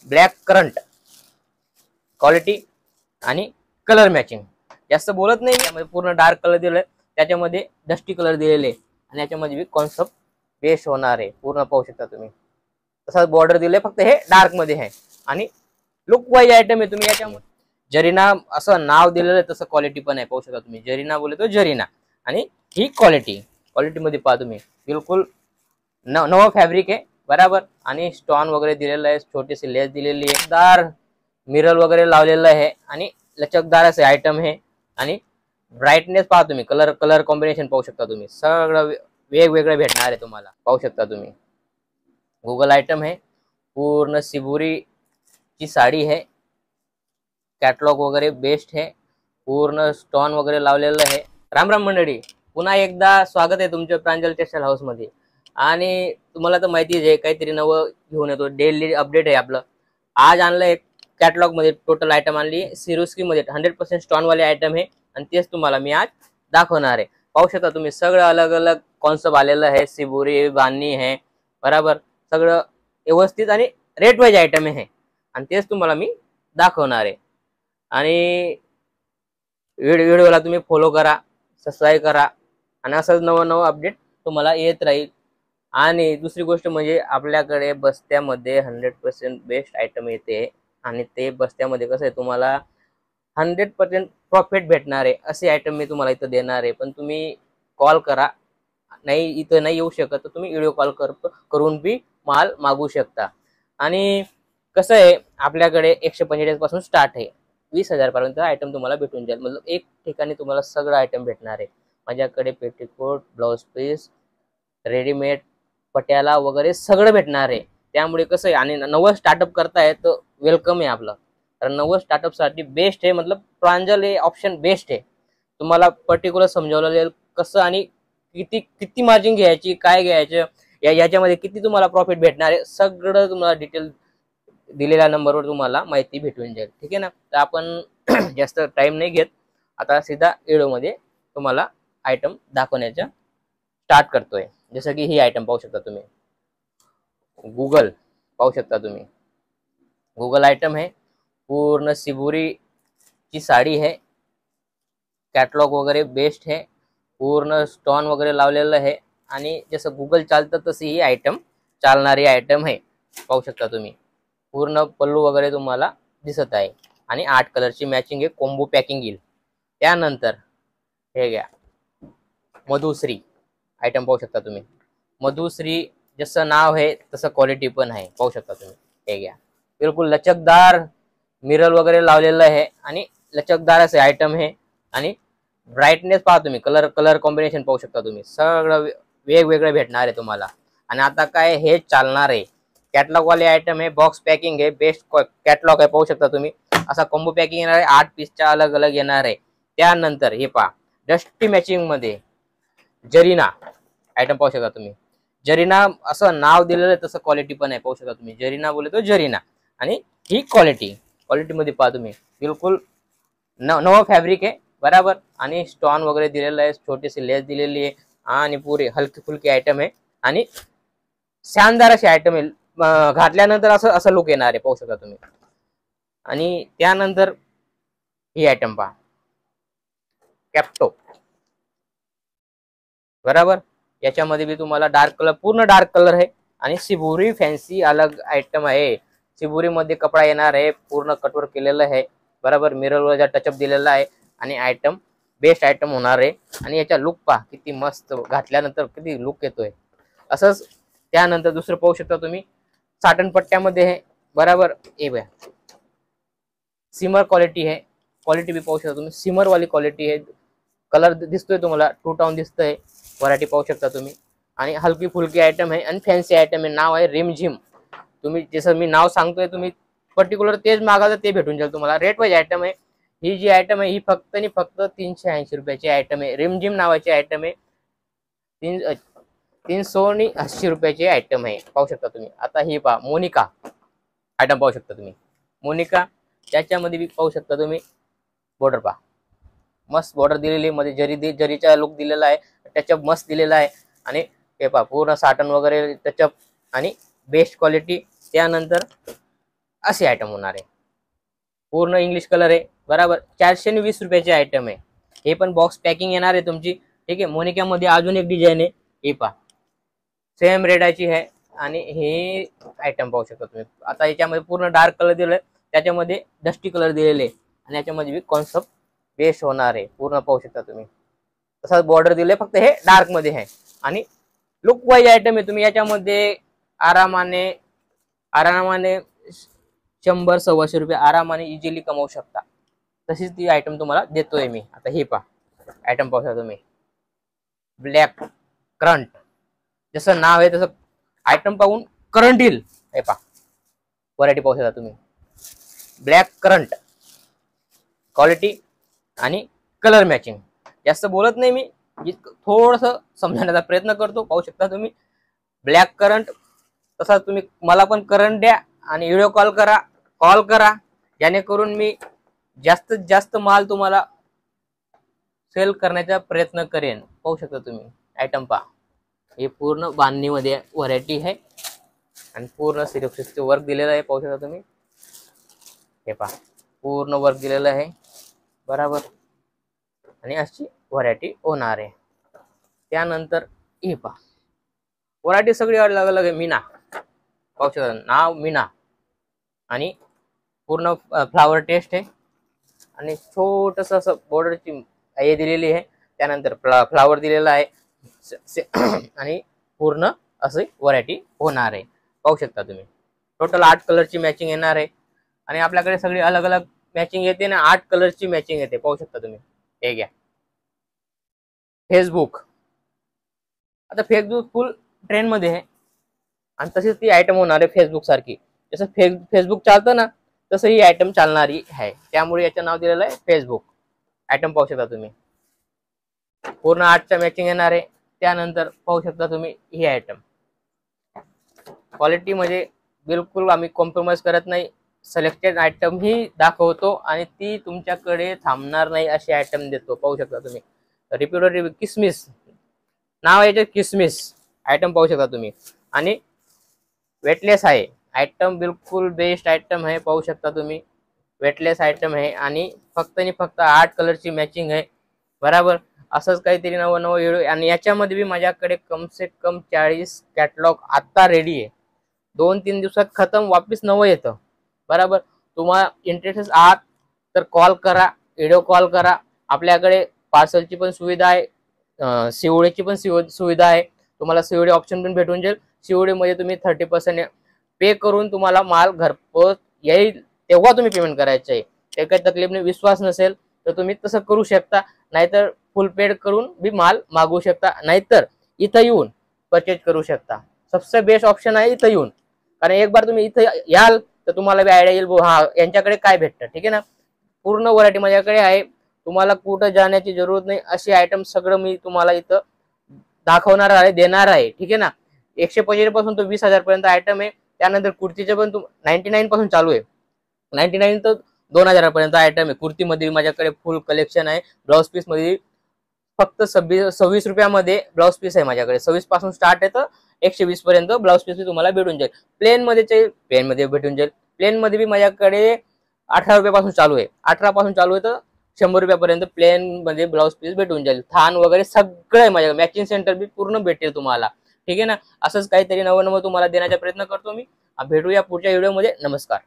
Black current quality आणि colour matching. जास्त बोलत नाही, यामध्ये पूर्ण डार्क कलर दिलेला आहे, त्याच्यामध्ये डस्टी कलर दिलेले आणि याच्यामध्ये कॉन्सेप्ट बेस्ट होणार आहे. पूर्ण पाहू शकता तुम्ही. तसाच बॉर्डर दिले, फक्त हे डार्क मध्ये आहे आणि लुक वाईज आयटम आहे. तुम्ही याच्यामध्ये जरीना असं नाव दिलेलं आहे, तसं क्वालिटी पण आहे. पाहू शकता तुम्ही. जरीना बोले तो जरीना आणि ही क्वालिटी मध्ये पहा तुम्ही. बिलकुल नवं फॅब्रिक आहे बराबर. आणि स्टोन वगैरे दिलेलं आहे, छोटीशी लेस दिलेली आहे, दार मिरर वगैरे लावलेलं आहे आणि लचकदार असे आयटम आहे. आणि ब्राईटनेस पहा तुम्ही. कलर कॉम्बिनेशन पाहू शकता तुम्ही. सगळं वेगवेगळं भेटणार आहे तुम्हाला. पाहू शकता तुम्ही. गूगल आयटम है, पूर्ण सिबोरी की साड़ी है, कॅटलॉग वगैरे बेस्ट है, पूर्ण स्टोन वगैरे लावलेलं आहे. राम राम मंडळी, पुन्हा एकदा स्वागत आहे तुमच्या प्रांजल टेक्सटाईल हाऊस मध्ये. आणि तुम्हाला तर माहितीच आहे, काहीतरी नवं घेऊन येतो, डेली अपडेट आहे आपलं. आज आणलं एक कॅटलॉग मध्ये टोटल आयटम आणली, सिरोस्की मध्ये 100% स्टोन वाले आयटम आहे आणि तेच तुम्हाला मी आज दाखवणार आहे. पाहू शकता तुम्ही. सगळं अलग अलग कॉन्सेप्ट आलेलं आहे. सिबोरी बांधणी है बराबर. सगळं व्यवस्थित आणि रेट वाईज आयटम आहे आणि तेच तुम्हाला मी दाखवणार आहे. आणि व्हिडिओला तुम्ही फॉलो करा, सबस्क्राईब करा आणि असंच नवं अपडेट तुम्हाला येत राहील. आणि दुसरी गोष्ट म्हणजे आपल्याकडे बस्त्यामध्ये 100% बेस्ट आयटम येते आणि ते बस्त्यामध्ये कसं आहे, तुम्हाला 100% प्रॉफिट भेटणार आहे. असे आयटम मी तुम्हाला इथं देणार आहे. पण तुम्ही कॉल करा, नाही इथं नाही येऊ शकत तर तुम्ही व्हिडिओ कॉल करून बी माल मागू शकता. आणि कसं आहे, आपल्याकडे 145 पासून स्टार्ट आहे, 20,000 पर्यंत आयटम तुम्हाला भेटून जाईल. मतलब एक ठिकाणी तुम्हाला सगळं आयटम भेटणार आहे. माझ्याकडे petticoat, blouse piece, readymade, Patiala वगैरे सगळं भेटणार आहे. त्यामुळे कसं आहे, आणि नवं स्टार्टअप करताय तर वेलकम आहे आपलं. कारण नवं स्टार्टअप साठी बेस्ट आहे. मतलब प्रांजल हे ऑप्शन बेस्ट आहे. तुम्हाला पर्टिक्युलर समजावलं जाईल कसं आणि किती मार्जिन घ्यायची, काय घ्यायचं, याच्यामध्ये किती तुम्हाला प्रॉफिट भेटणार आहे, सगळं तुम्हाला डिटेल दिलेल्या नंबरवर तुम्हाला माहिती भेटून जाईल. ठीक आहे ना. तर आपण जास्त टाइम नाही घेत, आता सीधा व्हिडिओमध्ये तुम्हाला आयटम दाखवण्याचा स्टार्ट करतोय. जसं की ही आयटम पाहू शकता तुम्ही. गूगल पाहू शकता तुम्ही. गूगल आयटम है, पूर्ण सिबोरी की साड़ी है, कॅटलॉग वगैरे बेस्ट है, पूर्ण स्टोन वगैरे लावलेलं आहे आणि जसं गूगल चालतं तशी ही आयटम चालणारी आयटम आहे. पाहू शकता तुम्ही. पूर्ण पल्लू वगैरे तुम्हाला दिसत आहे आणि 8 कलरची मॅचिंग आहे. कॉम्बो पॅकिंग येईल. त्यानंतर हे घ्या, मधुश्री आयटम पाहू शकता तुम्ही. मधुश्री जसं नाव आहे तसं क्वालिटी पण आहे. पाहू शकता तुम्ही. हे घ्या, बिलकुल लचकदार मिरर वगैरे लावलेलं आहे आणि लचकदार असे आयटम आहे. आणि ब्राईटनेस पहा तुम्ही. कलर कॉम्बिनेशन पाहू शकता तुम्ही. सगळं वेगवेगळं भेटणार आहे तुम्हाला. आणि आता काय हे चालणार आहे, कॅटलॉग वाले आयटम आहे, बॉक्स पॅकिंग आहे, बेस्ट कॅटलॉग आहे. पाहू शकता तुम्ही. असा कॉम्बो पॅकिंग येणार आहे, 8 पीसच्या अलग अलग येणार आहे. त्यानंतर हे पहा, डस्टी मॅचिंग मध्ये जरीना आयटम पाहू शकता तुम्ही. जरीना असं नाव दिलेलं आहे, तसं क्वालिटी पण आहे. पाहू शकता तुम्ही. जरीना बोले तो जरीना आणि ही क्वालिटी मध्ये पहा तुम्ही. बिलकुल नवं फॅब्रिक आहे बराबर. आणि स्टोन वगैरे दिलेलं आहे, छोटीशी लेस दिलेली आहे आणि पुरे हलकी फुलकी आयटम आहे आणि शानदार अशी आयटम आहे. घातल्यानंतर असं लुक येणार आहे. पाहू शकता तुम्ही. आणि त्यानंतर ही आयटम पहा, कॅप्टो बराबर. याच्यामध्ये बी तुम्हाला पूर्ण डार्क कलर आहे आणि सिबोरी फॅन्सी अलग आयटम आहे. सिबोरी मध्ये कपडा येणार आहे, पूर्ण कटवर केलेलं आहे बराबर. मिररवर टचअप दिलेला आहे आणि आयटम बेस्ट आयटम होणार आहे. आणि याचा लुक पहा किती मस्त, घातल्यानंतर किती लुक येतोय. असंच त्यानंतर दुसरं पाहू शकता तुम्ही, साटन पट्ट्यामध्ये आहे बराबर. हे बघा, सिमर क्वालिटी आहे. क्वालिटी भी पाहू शकता तुम्ही. सिमर वाली क्वालिटी आहे. कलर दिसतोय तुम्हाला, 2 टोन दिसतंय. व्हरायटी पाहू शकता तुम्ही. आणि हलकी फुलकी आयटम आहे आणि फॅन्सी आयटम आहे. नाव आहे रिमझिम. तुम्ही जसं मी नाव सांगतोय, तुम्ही पर्टिक्युलर तेच मागायचं ते भेटून जाईल तुम्हाला. रेट वाईज आयटम आहे. ही जी आयटम आहे ही फक्त आणि फक्त 380 रुपयाची आयटम आहे. रिमझिम नावाची आयटम आहे. 380 रुपयाची आयटम आहे. पाहू शकता तुम्ही. आता ही पहा, मोनिका आयटम पाहू शकता तुम्ही. मोनिका त्याच्यामध्ये बी पाहू शकता तुम्ही. बॉर्डर पहा, मस्त बॉर्डर दिलेली, मध्ये जरीचा लुक दिलेला आहे, टचअप मस्त दिलेला आहे. आणि हे पहा, पूर्ण साटन वगैरे टचअप आणि बेस्ट क्वालिटी. त्यानंतर असे आयटम होणार आहे. पूर्ण इंग्लिश कलर आहे बरोबर. 420 रुपयाचे आयटम आहे. हे पण बॉक्स पॅकिंग येणार आहे तुमची. ठीक आहे. मोनिकामध्ये अजून एक डिझाईन आहे, हे पहा सेम रेडाची आहे. आणि हे आयटम पाहू शकता तुम्ही. आता याच्यामध्ये पूर्ण डार्क कलर दिलेला, त्याच्यामध्ये डस्टी कलर दिलेले आणि याच्यामध्ये बी कॉन्सेप्ट बेस्ट होणार आहे. पूर्ण पाहू शकता तुम्ही. तसाच बॉर्डर दिले, फक्त हे डार्क मध्ये आहे. आणि लुक वाईज आयटम आहे. तुम्ही याच्यामध्ये आरामाने 100-125 रुपये आरामाने इझिली कमावू शकता. तशीच ती आयटम तुम्हाला देतोय मी. आता हे पहा आयटम पाहू शकता तुम्ही, ब्लॅक करंट. जसं नाव आहे तसं आयटम पाहून करंट येईल. हे पहा व्हरायटी पाहू शकता तुम्ही, ब्लॅक करंट. क्वालिटी आणि कलर मॅचिंग. जास्त बोलत नाही मी, थोडस समजण्याचा प्रयत्न करतो. पाहू शकता तुम्ही ब्लॅक करंट. तसा तुम्ही मला पण करंट द्या आणि व्हिडिओ कॉल करा जेणेकरून मी जास्तीत जास्त माल तुम्हाला सेल करण्याचा प्रयत्न करेन. पाहू शकता तुम्ही आयटम पहा. हे पूर्ण बांधणीमध्ये व्हरायटी आहे आणि पूर्ण सिरोक्सचे वर्क दिलेलं आहे. पाहू शकता तुम्ही, हे पहा पूर्ण वर्क दिलेलं आहे बरोबर. आणि अशी व्हरायटी होणार आहे. त्यानंतर हे पहा व्हरायटी सगळी अलग अलग आहे. मीना पाहू शकता, नाव मीना आणि पूर्ण फ्लावर टेस्ट आहे. आणि छोटस असं बॉर्डरची हे दिलेली आहे. त्यानंतर फ्लावर दिलेला आहे आणि पूर्ण अशी व्हरायटी होणार आहे. पाहू शकता तुम्ही टोटल 8 कलरची मॅचिंग येणार आहे. आणि आपल्याकडे सगळी अलग अलग मॅचिंग येते ना, 8 कलरची मॅचिंग येते. पाहू शकता तुम्ही. हे घ्या फेसबुक. आता फेसबुक फुल ट्रेंड मध्ये आहे आणि तशीच ती आयटम होणार आहे फेसबुक सारखी. जसं फेसबुक चालतं ना, तसं ही आयटम चालणारी आहे. त्यामुळे याचं नाव दिलेलं आहे फेसबुक. आयटम पाहू शकता तुम्ही पूर्ण 8च्या मॅचिंग येणार आहे. त्यानंतर पाहू शकता तुम्ही ही आयटम क्वालिटी मध्ये बिलकुल आम्ही कॉम्प्रोमाइज करत नाही. सिलेक्टेड आयटम ही दाखवतो आणि ती तुमच्याकडे थांबणार नाही अशी आयटम देतो. पाहू शकता तुम्ही रिपीटेड किसमिस नाव आहे, किसमिस आयटम पाहू शकता तुम्ही. आणि वेटलेस आहे आयटम, बिलकुल बेस्ट आयटम आहे. पाहू शकता तुम्ही वेटलेस आयटम आहे आणि फक्त 8 कलरची मॅचिंग आहे बरोबर. असंच काहीतरी नवं व्हिडिओ. आणि याच्यामध्ये बी माझ्याकडे कम से कम 40 कॅटलॉग आता रेडी आहे. 2-3 दिवसात खतम, वापिस नवं येतं बरोबर. तुम्हाला इंटरेस्ट आहात तर कॉल करा, व्हिडिओ कॉल करा. आपल्याकडे पार्सलची पण सुविधा आहे, सीओडीची पण सुविधा आहे. तुम्हाला सीओडी ऑप्शन पण भेटून जाईल. सीओडी मध्ये तुम्ही 30% पे करून तुम्हाला माल घरपोच येईल, तेव्हा तुम्ही पेमेंट करायचं आहे. ते काही तकलीफ नाही. विश्वास नसेल तर तुम्ही तसं करू शकता, नाहीतर फुल पेड करून भी माल मागवू शकता, नाहीतर इथं येऊन परचेज करू शकता. सबसे बेस्ट ऑप्शन आहे इथं येऊन. कारण एक बार तुम्ही इथं याल तर तुम्हाला बी आयडिया येईल, हा यांच्याकडे काय भेटतं. ठीक आहे ना. पूर्ण व्हरायटी माझ्याकडे आहे. तुम्हाला कुठं जाण्याची जरूरत नाही. अशी आयटम सगळं मी तुम्हाला इथं दाखवणार आहे, देणार आहे. ठीक आहे ना. 125 पासून तो 20,000 पर्यंत आयटम आहे. त्यानंतर कुर्तीचे पण 99 पासून चालू आहे. 99 तर 2,000 पर्यंत आयटम आहे. कुर्तीमध्ये माझ्याकडे फुल कलेक्शन आहे. ब्लाउज पीस मध्ये फक्त 26 रुपयामध्ये ब्लाउज पीस आहे माझ्याकडे. 26 पासून स्टार्ट आहे तर 120 पर्यंत ब्लाउज पीस तुम्हाला भेटून जाईल. प्लेन मध्ये भेटून जाईल. प्लेन मध्ये बी माझ्याकडे 18 रुपयापासून चालू आहे. 18 पासून चालू आहे तर 100 रुपयापर्यंत प्लेन मध्ये ब्लाउज पीस भेटून जाईल. थान वगैरे सगळं आहे माझ्याकडे. मॅचिंग सेंटर बी पूर्ण भेटेल तुम्हाला. ठीक आहे ना. असंच काहीतरी नवं तुम्हाला देण्याचा प्रयत्न करतो मी. भेटूया पुढच्या व्हिडिओमध्ये. नमस्कार.